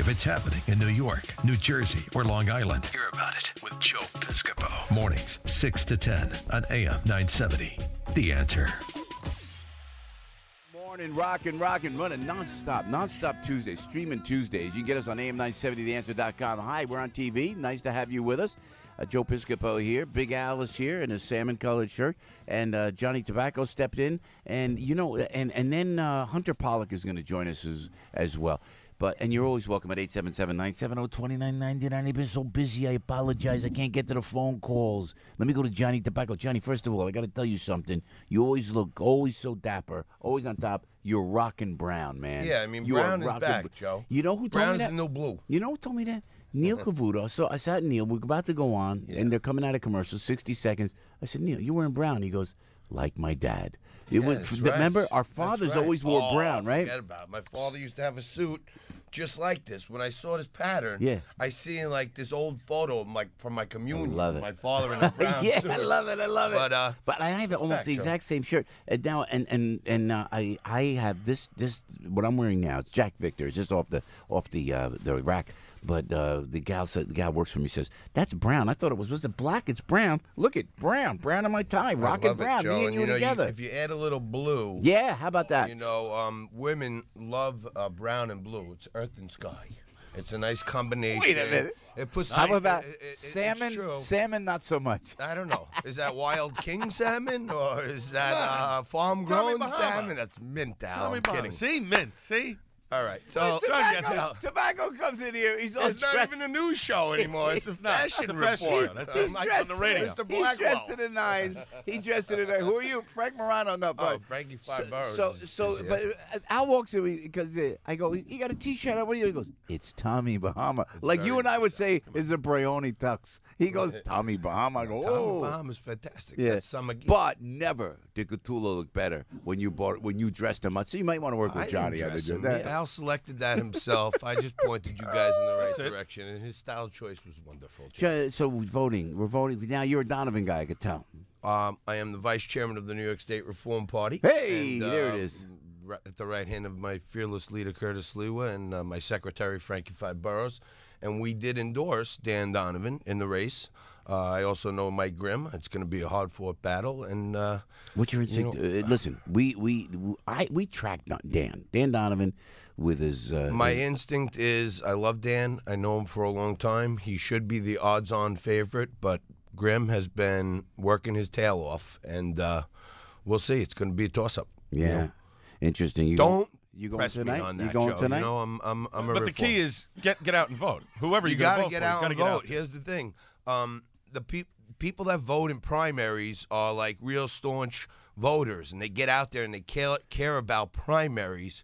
If it's happening in New York, New Jersey, or Long Island, hear about it with Joe Piscopo. Mornings, 6 to 10 on AM 970. The Answer. Morning, rockin', running nonstop Tuesdays, streaming Tuesdays. You can get us on AM970theanswer.com. Hi, we're on TV. Nice to have you with us. Joe Piscopo here. Big Al is here in his salmon-colored shirt. And Johnny Tabacco stepped in. And, you know, and then Hunter Pollock is going to join us as well. And you're always welcome at 877-970-2999. I've been so busy, I apologize. I can't get to the phone calls. Let me go to Johnny Tabacco. Johnny, first of all, I got to tell you something. You always look so dapper, always on top. You're rockin' brown, man. Yeah, I mean, brown is back, Joe. You know who told me that? Brown is the new blue. You know who told me that? Neil Cavuto. So I sat Neil. We're about to go on, and they're coming out of commercials, 60 seconds. I said, Neil, you're wearing brown. He goes, like my dad. Remember, our fathers always wore brown, right? Forget about it. My father used to have a suit just like this. When I saw this pattern, I see like this old photo of from my communion. I love it. My father in a brown suit. I love it. But I have almost the exact same shirt. And now, I have this. What I'm wearing now. It's Jack Victor. It's just off the rack. But the gal works for me says, that's brown. I thought was it black? It's brown. Look at brown on my tie. Rockin' brown. Joe. Me and you together. If you add a little blue. Yeah, how about that? You know, women love brown and blue. It's earth and sky. It's a nice combination. Wait a minute. It puts. How about salmon? Salmon, not so much. I don't know. Is that wild king salmon or is that farm-grown salmon? That's mint, Al. I'm kidding. See, mint. See. All right, so Tobacco comes in here. He's all it's not even a news show anymore. It's a fashion report. He's like dressed on the radio. He's dressed to the nines. He's dressed to the nines. Who are you? Frank Morano? No, Frankie Five Boroughs. But Al walks in because I go, you got a T-shirt on? What do you? He goes, it's Tommy Bahama. It's like you and I would say, it's a Brioni tux. He goes, Tommy Bahama. I go, Tommy Bahama's fantastic. Yeah, that's summer. But never did Gattulo look better when you dressed him up. So you might want to work with Johnny. Al selected that himself. I just pointed you guys in the right direction, and his style choice was wonderful. So we're voting. Now you're a Donovan guy, I could tell. I am the vice chairman of the New York State Reform Party. Hey, there it is. At the right hand of my fearless leader, Curtis Lewa, and my secretary, Frankie Five Boroughs. And we did endorse Dan Donovan in the race. I also know Mike Grimm. It's going to be a hard-fought battle. And what's your instinct? Listen, we tracked Dan Donovan with his. My instinct is I love Dan. I know him for a long time. He should be the odds-on favorite, but Grimm has been working his tail off, and we'll see. It's going to be a toss-up. Yeah, you know? Interesting. You going press tonight? Me on that, you going Joe. tonight? You know, I'm a But the key is get out and vote. Whoever you got to vote get for, out and vote. Out. Here's the thing. The people that vote in primaries are like real staunch voters, and they get out there and they care about primaries.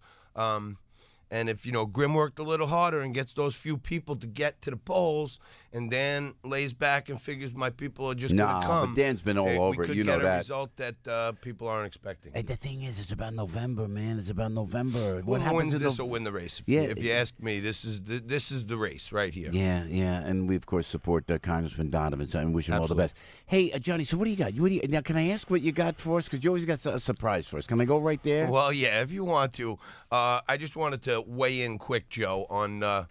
And if, Grimm worked a little harder and gets those few people to get to the polls, and Dan lays back and figures my people are just going to come. But Dan's been all over it. You know that. We could get a result that people aren't expecting. And the thing is, it's about November, man. It's about November. What wins this will win the race. If you ask me, this is the race right here. Yeah. And we, of course, support Congressman Donovan and wish him all the best. Hey, Johnny, so what do you got? Now, can I ask what you got for us? Because you always got a surprise for us. Can I go right there? Well, yeah, if you want to. I just wanted to weigh in quick, Joe, on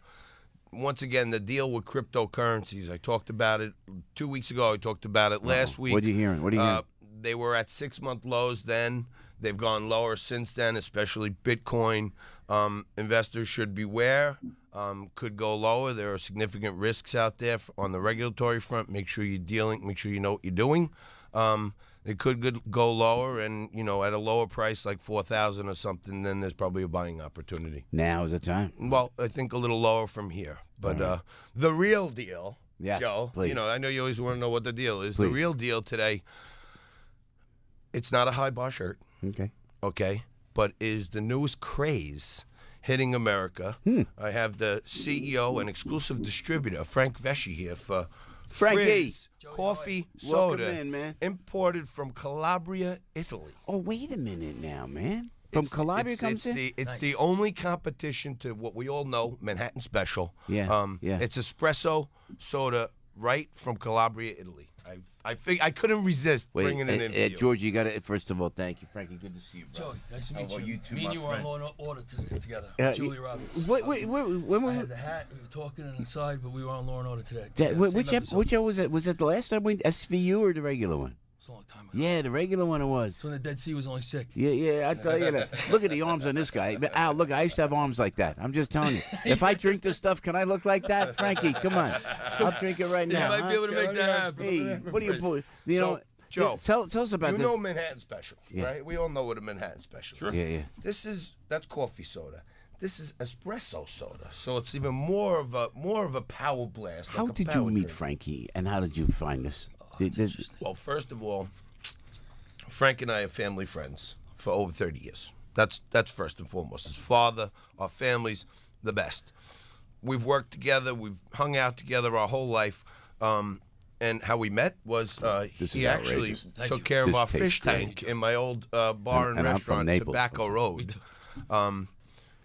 once again the deal with cryptocurrencies. I talked about it 2 weeks ago. I talked about it last week. What are you hearing? They were at 6-month lows then. They've gone lower since then, especially Bitcoin. Investors should beware. Could go lower. There are significant risks out there on the regulatory front. Make sure you're dealing. Make sure you know what you're doing. It could go lower, and at a lower price like $4,000 or something, then there's probably a buying opportunity. Now is the time. Well, I think a little lower from here, but the real deal, Joe. Please. I know you always want to know what the deal is. Please. The real deal today. It's not a high bar shirt. Okay, but is the newest craze hitting America. I have the CEO and exclusive distributor, Frank Vesci, here for Frankie. Frizz coffee soda. Welcome in, man. Imported from Calabria, Italy. Oh, wait a minute now, man. From Calabria comes in? It's the only competition to what we all know, Manhattan Special. Yeah. It's espresso soda right from Calabria, Italy. I couldn't resist bringing it in for you. George, you got to, first of all, thank you. Frankie, good to see you, bro. Joey, nice to meet you. You too, Me and you were on Law and Order together. Julie Roberts. When I had the hat. We were talking on the side, but we were on Law and Order today. which episode was it? Was it the last time we SVU or the regular one? It's a long time ago. Yeah, the regular one it was. So when the Dead Sea was only sick. Yeah, I tell you that. Look at the arms on this guy. Al, look, I used to have arms like that. I'm just telling you. If I drink this stuff, can I look like that? Frankie, come on. I'll drink it right now. You might be able to make that happen. Hey, what do you put? You know, Joe, tell us about this. You know Manhattan Special, right? We all know what a Manhattan Special is. Yeah. That's coffee soda. This is espresso soda, so it's even more of a power blast. How did you meet Frankie, and how did you find this? Well, first of all, Frank and I are family friends for over 30 years. That's first and foremost. His father, our families, the best. We've worked together. We've hung out together our whole life. And how we met was he actually took care of our fish tank in my old bar and restaurant, Tabacco Road.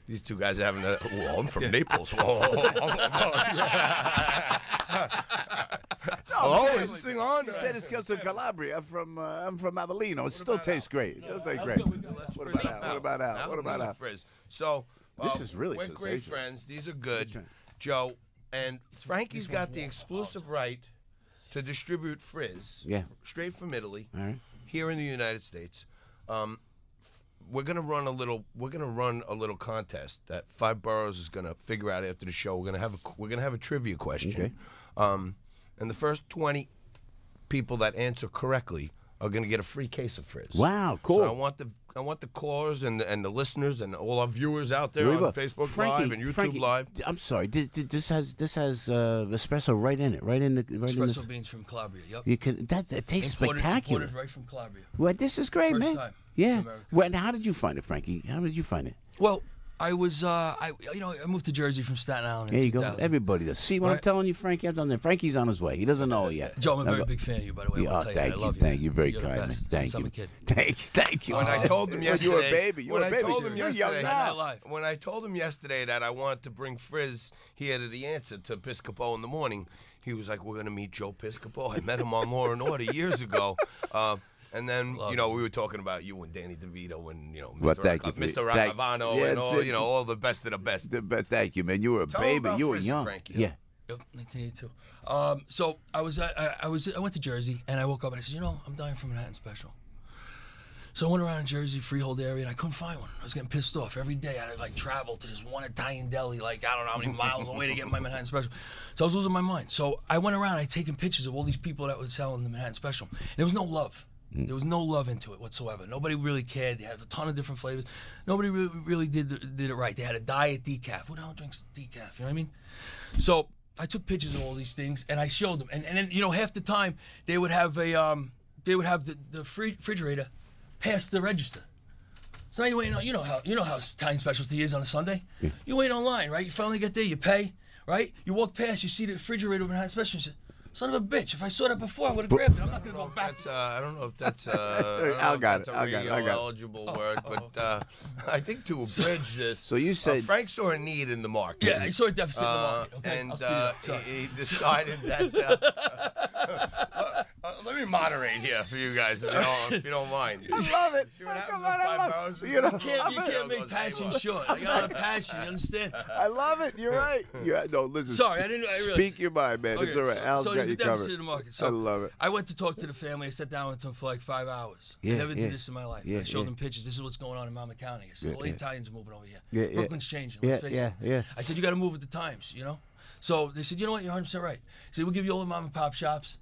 These two guys are having a. Well, I'm from Naples. Is this thing on? You said it's because of Calabria. I'm from Avellino. It still tastes great. It does taste great. What about Al? Frizz. So this is really we're sensational. great friends. These are good, Joe. And Frankie's got the exclusive right to distribute Frizz, straight from Italy, here in the United States. We're gonna run a little contest that 5 boroughs is gonna figure out after the show. We're gonna have a trivia question, and the first 20 people that answer correctly are gonna get a free case of Frizz. Wow, cool. So I want the callers and the listeners and all our viewers out there on Facebook Live and YouTube Live. I'm sorry. This has espresso right in it, Espresso beans from Calabria. Yep. It tastes spectacular. Imported right from Calabria. Well, this is great, First man. time Yeah. Well, how did you find it, Frankie? How did you find it? Well, I was, I moved to Jersey from Staten Island in There you 2000. go. Everybody does. See what I'm telling you, Frankie? I'm telling you. Frankie's on his way. He doesn't know it yet. Joe, I'm a very big fan of you, by the way. I want to tell you, I love you. Thank you. Very You're kind, the man. best Thank since you. I'm a kid. Thank you. When I told him yesterday, you were a baby. You were a baby. You're young now. When I told him yesterday that I wanted to bring Frizz here to the answer to Piscopo in the morning, he was like, "We're gonna meet Joe Piscopo." I met him on Law and Order years ago. And then, we were talking about you and Danny DeVito and, Mr. Raccavano and all, all the best of the best. Thank you, man. You were a baby. You were young. Frankie. Yeah. Yep, 1982. So I went to Jersey and I woke up and I said, I'm dying for Manhattan Special. So I went around Jersey, Freehold area, and I couldn't find one. I was getting pissed off. Every day I had to travel to this one Italian deli, I don't know how many miles away to get my Manhattan Special. So I was losing my mind. So I went around, I'd taken pictures of all these people that were selling the Manhattan Special. And there was no love. There was no love into it whatsoever. Nobody really cared. They had a ton of different flavors. Nobody really did it right. They had a diet decaf. Who the hell drinks decaf? You know what I mean? So I took pictures of all these things and I showed them. And then half the time they would have the refrigerator past the register. So now you wait. You know how Italian specialty is on a Sunday. Yeah. You wait online, right? You finally get there. You pay, right? You walk past. You see the refrigerator with Italian special. You say, "Son of a bitch! If I saw that before, I would have grabbed it. I'm not gonna go back." I don't know if that's eligible word, but I think to abridge this. So you said Frank saw a need in the market. Yeah, he saw a deficit in the market. Okay, and he decided that. Let me moderate here for you guys, if you don't mind. I love it. See what Come happens on, with 5 boroughs? You can't make passion short. I got a passion. You understand? I love it. You're right. No, listen. Sorry, I didn't. I realized. Speak your mind, man. It's all right. Al's got there's you a deficit covered. in the market. So I love it. I went to talk to the family. I sat down with them for 5 hours. I never did this in my life. I showed them pictures. This is what's going on in Monmouth County. I said, all the Italians are moving over here. Brooklyn's changing. Let's face it. I said, you got to move with the times, So they said, you know what, you're 100% right. I said, we'll give you all the mom and pop shops.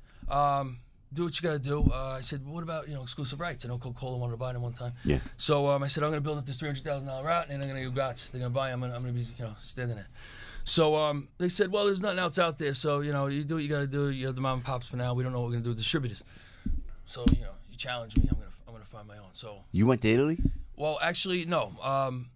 Do what you got to do. I said, well, what about, exclusive rights? I know Coca-Cola wanted to buy them one time. Yeah. So I said, I'm going to build up this $300,000 route, and then I'm going to go guts. They're going to buy them, and I'm going to be, standing there. So they said, well, there's nothing else out there, so, you do what you got to do. You have the mom and pops for now. We don't know what we're going to do with distributors. So, you challenge me. I'm going to find my own. So you went to Italy? Well, actually, no.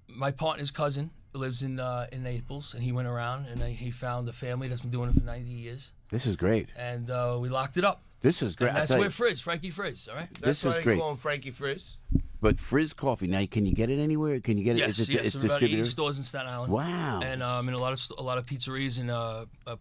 My partner's cousin lives in Naples, and he went around, and he found a family that's been doing it for 90 years. This is great. And we locked it up. This is great. And that's where Frizz, Frankie Frizz, all right? This is great. Call him Frankie Frizz. But Frizz coffee, now can you get it anywhere? Can you get it? Yes, It's about 80 stores in Staten Island. Wow. And in a lot of pizzerias and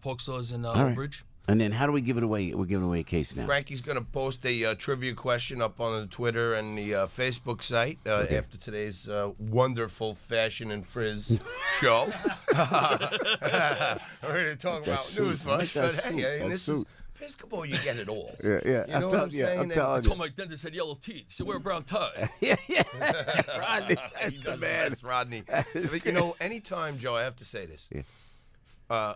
pork stores in Old Bridge. And then how do we give it away? We're giving away a case now. Frankie's going to post a trivia question up on the Twitter and the Facebook site after today's wonderful Fashion and Frizz show. We're going to talk about news much, but hey, in this is Piscopo, you get it all. Yeah. You know what I'm saying? telling I told my dentist had yellow teeth. He said, wear a brown tie. yeah. Rodney, that's He the does man. best, Rodney. Is But, you know, anytime, Joe, I have to say this. Yeah.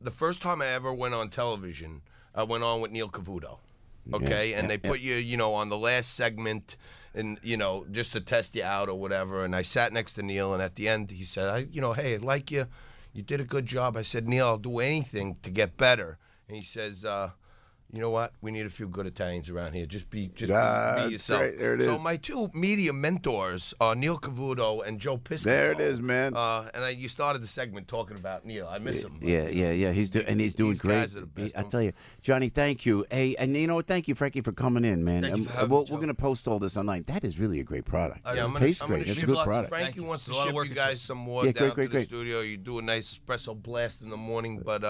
The first time I ever went on television, I went on with Neil Cavuto. Okay, and they put you, on the last segment, and just to test you out or whatever. And I sat next to Neil, and at the end, he said, hey, I like you. You did a good job. I said, Neil, I'll do anything to get better. And he says, you know what? We need a few good Italians around here. Just be yourself. Right. There it so is. my two media mentors are Neil Cavuto and Joe Piscopo. There it is, man. You started the segment talking about Neil. I miss him. Yeah. He's doing These great. guys are the best. I tell you, Johnny, thank you. Hey, and thank you, Frankie, for coming in, man. Thank you for having me, we're Joe. going to post all this online. That is really a great product. Yeah, It tastes I'm great. gonna It's a ship good lots of product. Frank- Frankie wants to There's a lot of ship work you into guys it. some more Yeah, down great. to the studio. You do a nice espresso blast in the morning, but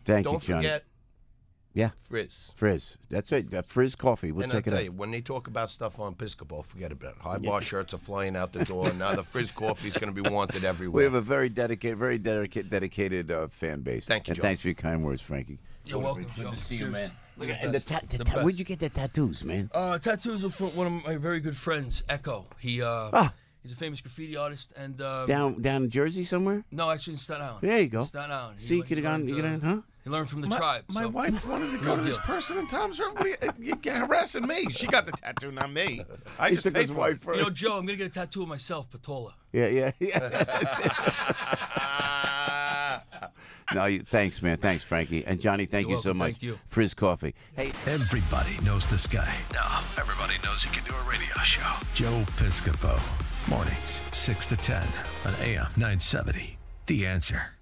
Thank you, don't Johnny. forget Yeah. Frizz. That's right. Frizz coffee. We'll And I'll check it tell out. you, when they talk about stuff on Piscopo, forget about it. High bar shirts are flying out the door, and now the Frizz coffee is going to be wanted everywhere. We have a very dedicated fan base. Thank you, and Joe. thanks for your kind words, Frankie. You're welcome, Joe. to see you, Seriously. man. Look at You're and the best. The best. where'd you get the tattoos, man? Tattoos are from one of my very good friends, Echo. He's a famous graffiti artist, and Down in Jersey somewhere? no, actually in Staten Island. There you go. Staten Island. See, you could have gone, huh? He learned from the tribe. My so- wife wanted to go to this person in Tom's River. You get harassing me. She got the tattoo, not me. I He just took paid his for wife it. first. You know, Joe, I'm gonna get a tattoo of myself, Patola. Yeah. No, thanks, man. Thanks, Frankie. And Johnny, thank You're you so welcome. much. Thank you. Frizz Coffee. Hey, Everybody knows this guy. No, everybody knows he can do a radio show. Joe Piscopo. Mornings, 6 to 10 on AM 970. The Answer.